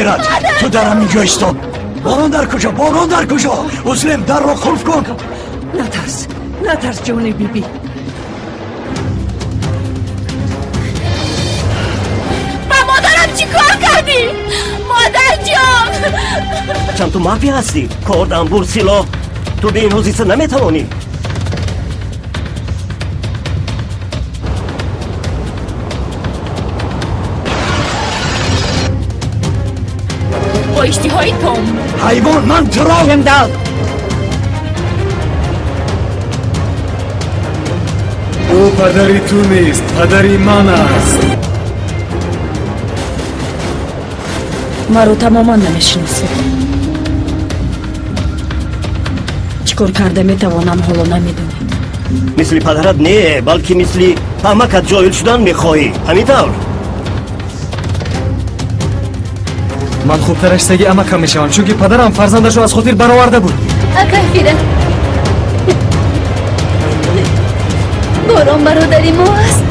مهرت تو در همینجا ایستا. باران در کجا مسلم در رو خلف کن. نترس جون بیبی. با مادرم چی کار کردی؟ مادر جان چند تو مافیا هستی؟ کرد انبور سیلا تو به این حوزیسه نمیتوانی. با اشتیهای توم حیوان من تو را جمدال او پدری تو نیست، پدری من است. ما رو تماما نمیشناسید. چیکار کرده میتوانم حالا نمیدونید. مثل پدرت نه بلکه مثل همکت جایل شدن میخواهی همینطور. من خوبترش سگی امکم میشوم چون که پدرم فرزندش رو از خاطر برآورده بود. اکه فیره باران برادری ما است.